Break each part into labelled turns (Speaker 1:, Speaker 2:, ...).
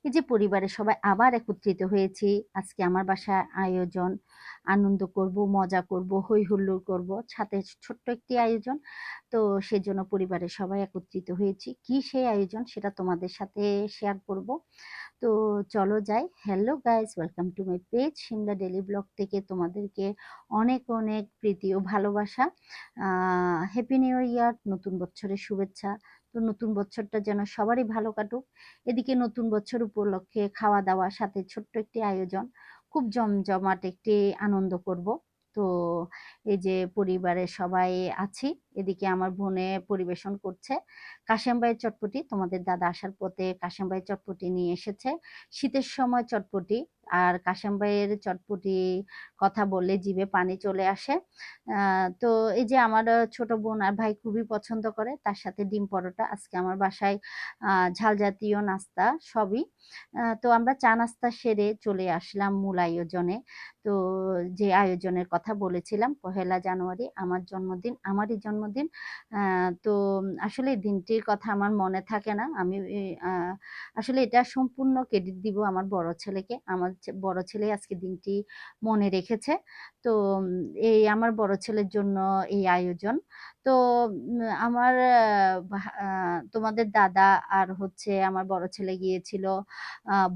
Speaker 1: এই যে পরিবারের সবাই আবার একত্রিত হয়েছি। আজকে আমার বাসায় আয়োজন, আনন্দ করব, মজা করব, হৈ হুল্লোড় করব। সাথে ছোট্ট একটি আয়োজন। তো সেজন্য পরিবারের সবাই একত্রিত হয়েছি। কি সেই আয়োজন সেটা তোমাদের সাথে শেয়ার করব। তো চলো যাই। Hello guys, welcome to my page Shimla daily blog থেকে তোমাদেরকে অনেক অনেক প্রীতি ও ভালোবাসা। হ্যাপি নিউ ইয়ার, নতুন বছরের শুভেচ্ছা। তো নতুন বছরটা যেন সবারই ভালো কাটুক। এদিকে নতুন বছর উপলক্ষে খাওয়া দাওয়া সাথে ছোট্ট একটি আয়োজন, খুব জমজমাট একটি আনন্দ করব। তো এই যে পরিবারের সবাই আছি। এদিকে আমার বোনে পরিবেশন করছে কাশেমবাইয়ের চটপটি। তোমাদের দাদা আসার পথে কাশেমবাইয়ের চটপটি নিয়ে এসেছে। শীতের সময় চটপটি, আর কাশেমবাইয়ের চটপটি কথা বললে জিভে পানি চলে আসে। তো এই যে আমার ছোট বোন আর ভাই খুবই পছন্দ করে, তার সাথে ডিম পরোটা। আজকে আমার বাসায় ঝাল জাতীয় নাস্তা সবই। তো আমরা চা নাস্তা সেরে চলে আসলাম মূল আয়োজনে। তো যে আয়োজনের কথা বলেছিলাম, 1লা জানুয়ারি আমার জন্মদিন, আমারই জন্মদিন। তো আসলে এই দিনটির কথা আমার মনে থাকে না। আমি আসলে এটা সম্পূর্ণ ক্রেডিট দিব আমার বড় ছেলেকে। আমার বড় ছেলে আজকে দিনটি মনে রেখেছে। তো এই আমার বড় ছেলের জন্য এই আয়োজন। তো আমার তোমাদের দাদা আর হচ্ছে আমার বড় ছেলে গিয়েছিল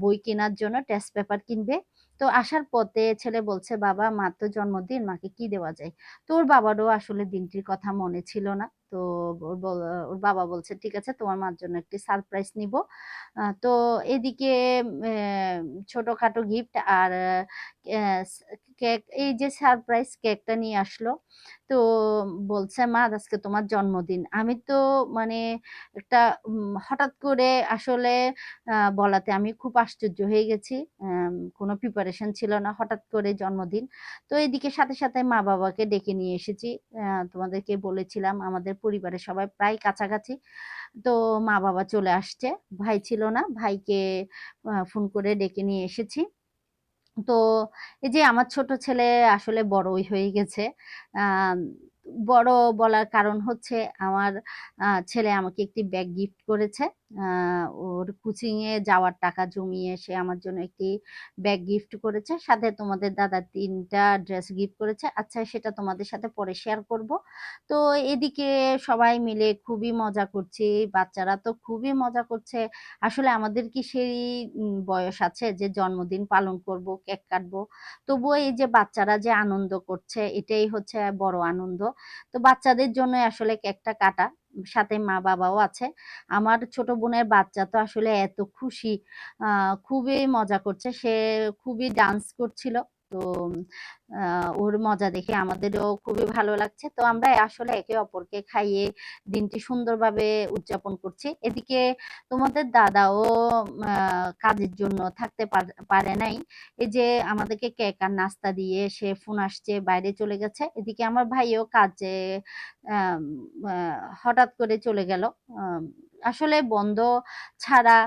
Speaker 1: বই কেনার জন্য, টেস্ট পেপার কিনবে। তো আসার পথে ছেলে বলছে, বাবা মার তো জন্মদিন, মাকে কি দেওয়া যায়। তো ওর বাবারও আসলে দিনটির কথা মনে ছিল না। তো ওর বাবা বলছে, ঠিক আছে, তোমার মার জন্য একটি সারপ্রাইজ নিব। তো এদিকে ছোটখাটো গিফট আর কেক, এই যে সারপ্রাইজ কেকটা নিয়ে আসলো। তো বলছে, মা আজকে তোমার জন্মদিন। আমি তো মানে একটা হঠাৎ করে আসলে বলাতে আমি খুব আশ্চর্য হয়ে গেছি। কোনো প্রিপারেশন ছিল না, হঠাৎ করে জন্মদিন। তো এদিকে সাথে সাথে মা বাবাকে ডেকে নিয়ে এসেছি। তোমাদেরকে বলেছিলাম আমাদের পরিবারের সবাই প্রায় কাছাকাছি। তো মা বাবা চলে আসছে, ভাই ছিল না, ভাইকে ফোন করে ডেকে নিয়ে এসেছি। তো এই যে আমার ছোট ছেলে আসলে বড়ই হয়ে গেছে। আম, বড় বলার কারণ হচ্ছে আমার ছেলে আমাকে একটি ব্যাগ গিফট করেছে। ওর কোচিং এ যাওয়ার টাকা জমিয়ে সে আমার জন্য একটি ব্যাগ গিফট করেছে, সাথে তোমাদের দাদা 3টা ড্রেস গিফট করেছে। আচ্ছা, সেটা তোমাদের সাথে পরে শেয়ার করব। তো এদিকে সবাই মিলে খুবই মজা করছি, বাচ্চারা তো খুবই মজা করছে। আসলে আমাদের কি সেই বয়স আছে যে জন্মদিন পালন করব, কেক কাটবো? তবুও এই যে বাচ্চারা যে আনন্দ করছে, এটাই হচ্ছে বড় আনন্দ। তো বাচ্চাদের জন্য আসলে কেকটা কাটা, সাথে মা বাবাও আছে। আমার ছোট বোনের বাচ্চা তো আসলে এত খুশি, খুবই মজা করছে, সে খুবই ডান্স করছিল। তো ওর মজা দেখে আমাদেরও খুবই ভালো লাগছে। তো আমরা আসলে একে অপরকে খাইয়ে দিনটি সুন্দরভাবে উদযাপন করছি। এদিকে তোমাদের দাদাও কাজের জন্য থাকতে পারে নাই। এই যে আমাদেরকে কেক আর নাস্তা দিয়ে সে ফোন আসছে, বাইরে চলে গেছে। এদিকে আমার ভাইও কাজে আম, হঠাৎ করে চলে গেল। আম, আসলে বন্ধ ছাড়া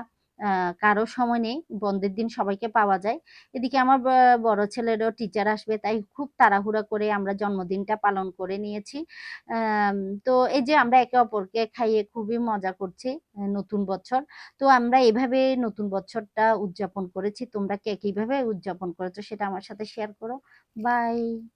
Speaker 1: কারো সময় নেই, বন্ধের দিন সবাইকে পাওয়া যায়। এদিকে আমার বড় ছেলেরও টিচার আসবে, তাই খুব তাড়াহুড়া করে আমরা জন্মদিনটা পালন করে নিয়েছি। আম, তো এই যে আমরা একে অপরকে খাইয়ে খুবই মজা করছি নতুন বছর। তো আমরা এভাবে নতুন বছরটা উদযাপন করেছি। তোমরা কে কিভাবে উদযাপন করেছো সেটা আমার সাথে শেয়ার করো। বাই।